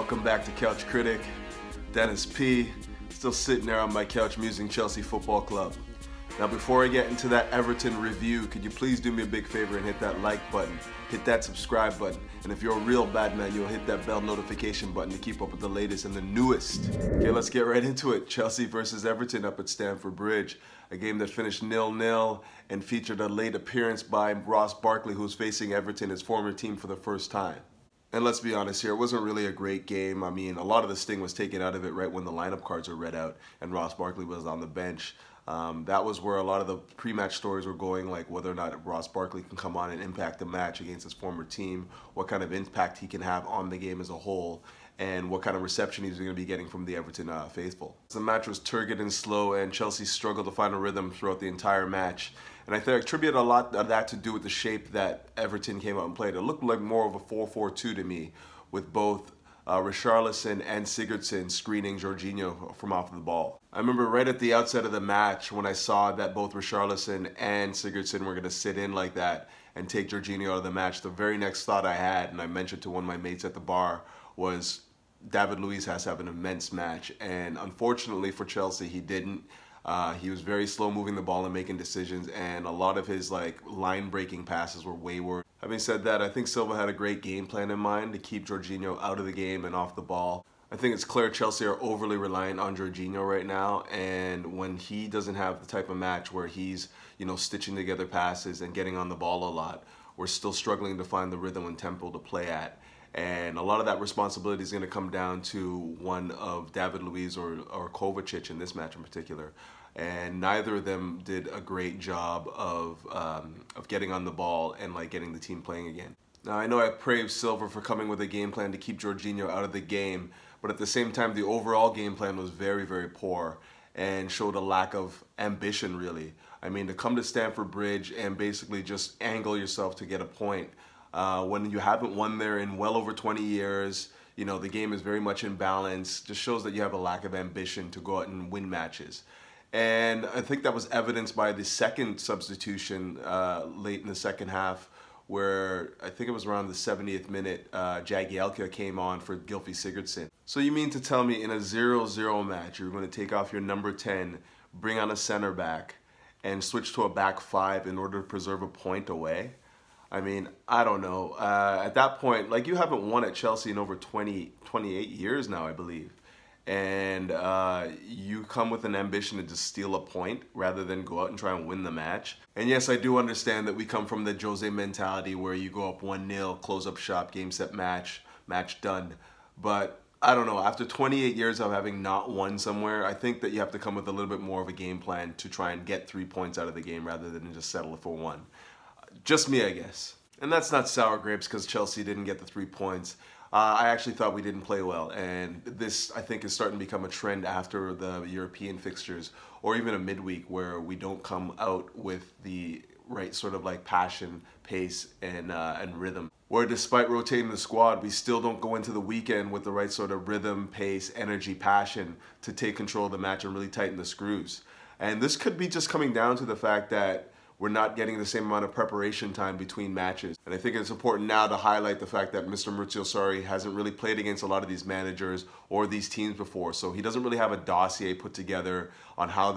Welcome back to Couch Critic. Dennis P. Still sitting there on my couch musing Chelsea Football Club. Now before I get into that Everton review, could you please do me a big favor and hit that like button, hit that subscribe button, and if you're a real bad man, you'll hit that bell notification button to keep up with the latest and the newest. Okay, let's get right into it. Chelsea versus Everton up at Stamford Bridge. A game that finished 0-0 and featured a late appearance by Ross Barkley, who's facing Everton, his former team, for the first time. And let's be honest here, it wasn't really a great game. I mean, a lot of the sting was taken out of it right when the lineup cards were read out and Ross Barkley was on the bench. That was where a lot of the pre-match stories were going, like whether or not Ross Barkley can come on and impact the match against his former team, what kind of impact he can have on the game as a whole, and what kind of reception he's going to be getting from the Everton faithful. The match was turgid and slow, and Chelsea struggled to find a rhythm throughout the entire match. And I attribute a lot of that to do with the shape that Everton came out and played. It looked like more of a 4-4-2 to me, with both Richarlison and Sigurdsson screening Jorginho from off the ball. I remember right at the outset of the match when I saw that both Richarlison and Sigurdsson were going to sit in like that and take Jorginho out of the match, the very next thought I had, and I mentioned to one of my mates at the bar, was David Luiz has to have an immense match. And unfortunately for Chelsea, he didn't. He was very slow moving the ball and making decisions, and a lot of his line-breaking passes were wayward. Having said that, I think Silva had a great game plan in mind to keep Jorginho out of the game and off the ball. I think it's clear Chelsea are overly reliant on Jorginho right now, and when he doesn't have the type of match where he's, stitching together passes and getting on the ball a lot, we're still struggling to find the rhythm and tempo to play at. And a lot of that responsibility is going to come down to one of David Luiz or Kovacic in this match in particular. And neither of them did a great job of getting on the ball and getting the team playing again. Now I know I praised Silva for coming with a game plan to keep Jorginho out of the game, but at the same time the overall game plan was very, very poor and showed a lack of ambition really. I mean, to come to Stamford Bridge and basically just angle yourself to get a point when you haven't won there in well over 20 years, the game is very much in balance, just shows that you have a lack of ambition to go out and win matches. And I think that was evidenced by the second substitution late in the second half, where I think it was around the 70th minute, Jagielka came on for Gylfi Sigurdsson. So you mean to tell me in a 0-0 match, you're going to take off your number 10, bring on a center back, and switch to a back five in order to preserve a point away? I mean, I don't know. At that point, you haven't won at Chelsea in over 28 years now, I believe. And you come with an ambition to just steal a point rather than go out and try and win the match. And yes, I do understand that we come from the Jose mentality where you go up 1-0, close up shop, game, set, match done. But I don't know, after 28 years of having not won somewhere, I think that you have to come with a little bit more of a game plan to try and get 3 points out of the game rather than just settle for one. Just me, I guess. And that's not sour grapes because Chelsea didn't get the 3 points. I actually thought we didn't play well, and this, I think, is starting to become a trend after the European fixtures, or even a midweek where we don't come out with the right sort of passion, pace, and rhythm. Where despite rotating the squad, we still don't go into the weekend with the right sort of rhythm, pace, energy, passion to take control of the match and really tighten the screws. And this could be just coming down to the fact that we're not getting the same amount of preparation time between matches. And I think it's important now to highlight the fact that Mr. Maurizio Sarri hasn't really played against a lot of these managers or these teams before. So he doesn't really have a dossier put together on how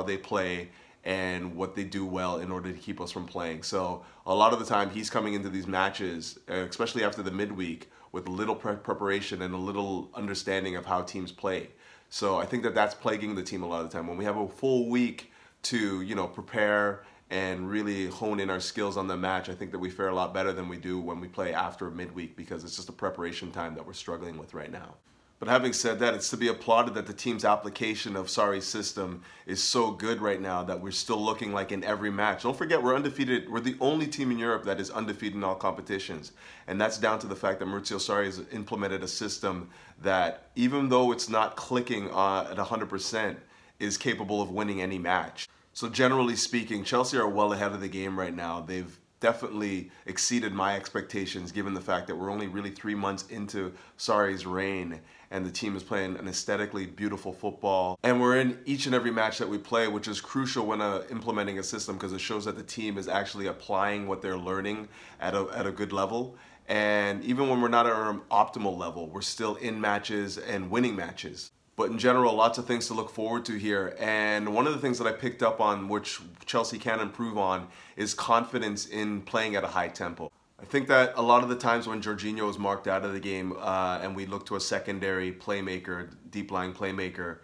they play and what they do well in order to keep us from playing. So a lot of the time he's coming into these matches, especially after the midweek, with little preparation and a little understanding of how teams play. So I think that that's plaguing the team a lot of the time. When we have a full week to, prepare and really hone in our skills on the match, I think that we fare a lot better than we do when we play after midweek, because it's just a preparation time that we're struggling with right now. But having said that, it's to be applauded that the team's application of Sarri's system is so good right now that we're still looking like in every match. Don't forget, we're undefeated. We're the only team in Europe that is undefeated in all competitions. And that's down to the fact that Maurizio Sarri has implemented a system that, even though it's not clicking at 100%, is capable of winning any match. So generally speaking, Chelsea are well ahead of the game right now. They've definitely exceeded my expectations given the fact that we're only really 3 months into Sarri's reign and the team is playing an aesthetically beautiful football. And we're in each and every match that we play, which is crucial when implementing a system, because it shows that the team is actually applying what they're learning at a good level. And even when we're not at our optimal level, we're still in matches and winning matches. But in general, lots of things to look forward to here. And one of the things that I picked up on, which Chelsea can improve on, is confidence in playing at a high tempo. I think that a lot of the times when Jorginho was marked out of the game and we look to a secondary playmaker, deep-lying playmaker,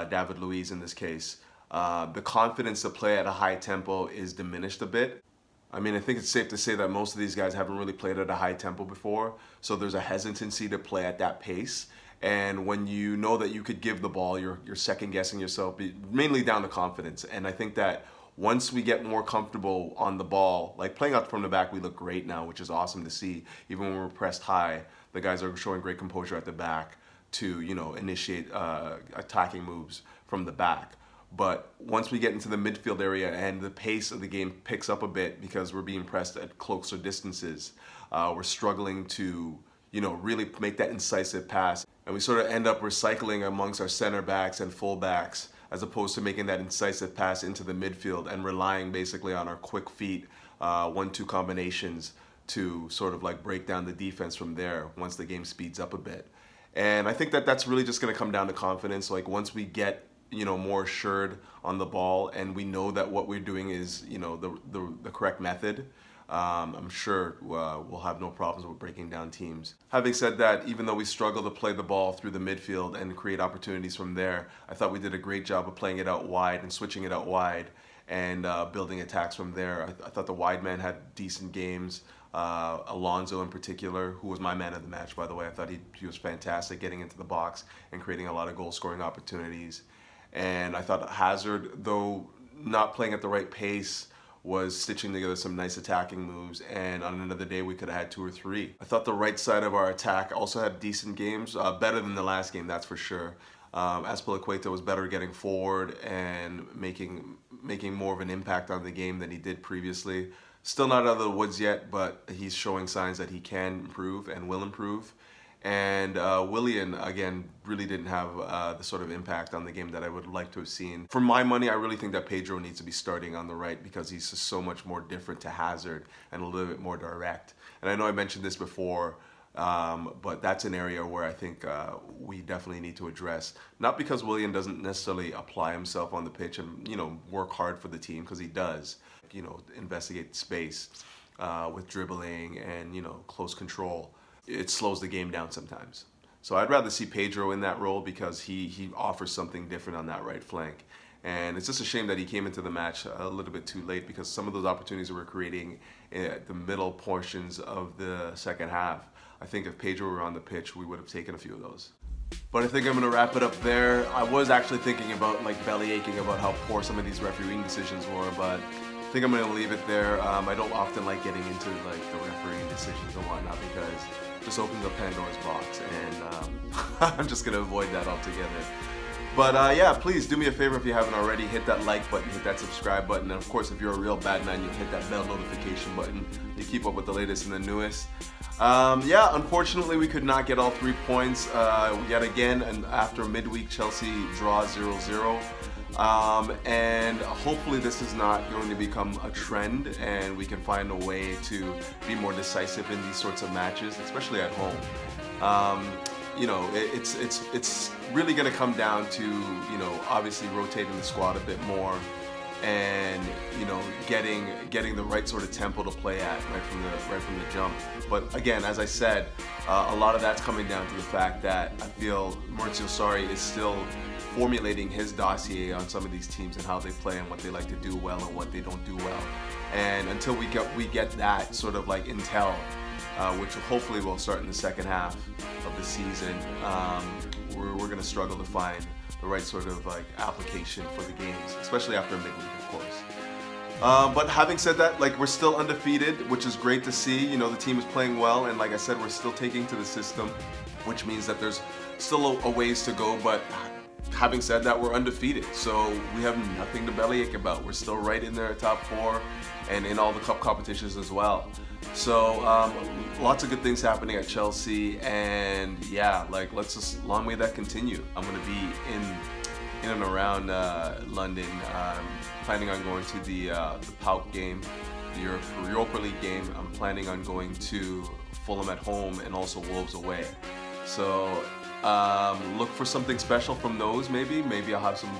David Luiz in this case, the confidence to play at a high tempo is diminished a bit. I mean, I think it's safe to say that most of these guys haven't really played at a high tempo before, so there's a hesitancy to play at that pace. And when you know that you could give the ball, you're second guessing yourself, mainly down to confidence. And I think that once we get more comfortable on the ball, like playing out from the back, we look great now, which is awesome to see. Even when we're pressed high, the guys are showing great composure at the back to, you know, initiate attacking moves from the back. But once we get into the midfield area and the pace of the game picks up a bit because we're being pressed at closer distances, we're struggling to, you know, really make that incisive pass. And we sort of end up recycling amongst our center backs and full backs as opposed to making that incisive pass into the midfield and relying basically on our quick feet, 1-2 combinations to sort of like break down the defense from there once the game speeds up a bit. And I think that that's really just going to come down to confidence. Like once we get, you know, more assured on the ball and we know that what we're doing is, you know, the correct method, I'm sure we'll have no problems with breaking down teams. Having said that, even though we struggle to play the ball through the midfield and create opportunities from there, I thought we did a great job of playing it out wide and switching it out wide and building attacks from there. I thought the wide man had decent games. Alonso in particular, who was my man of the match, by the way. I thought he was fantastic getting into the box and creating a lot of goal-scoring opportunities. And I thought Hazard, though not playing at the right pace, was stitching together some nice attacking moves, and on another day we could have had 2 or 3. I thought the right side of our attack also had decent games, better than the last game, that's for sure. Azpilicueta was better getting forward and making more of an impact on the game than he did previously. Still not out of the woods yet, but he's showing signs that he can improve and will improve. And Willian, again, really didn't have the sort of impact on the game that I would like to have seen. For my money, I really think that Pedro needs to be starting on the right because he's just so much more different to Hazard and a little bit more direct. And I know I mentioned this before, but that's an area where I think we definitely need to address. Not because Willian doesn't necessarily apply himself on the pitch and, you know, work hard for the team, because he does, you know, investigate space with dribbling and, you know, close control. It slows the game down sometimes. So I'd rather see Pedro in that role because he offers something different on that right flank. And it's just a shame that he came into the match a little bit too late because some of those opportunities we were creating at the middle portions of the second half, I think if Pedro were on the pitch, we would have taken a few of those. But I think I'm going to wrap it up there. I was actually thinking about like belly aching about how poor some of these refereeing decisions were, but I think I'm going to leave it there. I don't often like getting into like the refereeing decisions and whatnot because it just opens up Pandora's box, and I'm just going to avoid that altogether. But yeah, please do me a favor if you haven't already. Hit that like button, hit that subscribe button, and of course if you're a real bad man, you hit that bell notification button to keep up with the latest and the newest. Yeah, unfortunately we could not get all 3 points yet again, and after midweek Chelsea draw 0-0. And hopefully this is not going to become a trend and we can find a way to be more decisive in these sorts of matches, especially at home. You know, it's really going to come down to, you know, obviously rotating the squad a bit more and, you know, getting the right sort of tempo to play at right from the jump. But again, as I said, a lot of that's coming down to the fact that I feel Maurizio Sarri is still formulating his dossier on some of these teams and how they play and what they like to do well and what they don't do well. And until we get that sort of like intel, which hopefully will start in the second half of the season, we're going to struggle to find the right sort of like application for the games, especially after midweek, of course. But having said that, like, we're still undefeated, which is great to see. You know, the team is playing well, and like I said, we're still taking to the system, which means that there's still a ways to go. But having said that, we're undefeated, so we have nothing to bellyache about. We're still right in there, top 4, and in all the cup competitions as well. So lots of good things happening at Chelsea, and yeah, like, let's just long may that continue. I'm gonna be in and around London, planning on going to the PAOK game, the Europa League game. I'm planning on going to Fulham at home and also Wolves away. So look for something special from those. Maybe I'll have some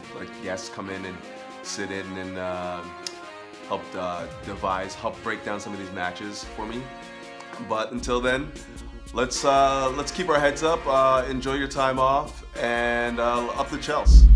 guests come in and sit in and help break down some of these matches for me. But until then, let's keep our heads up, enjoy your time off, and up the Chelsea.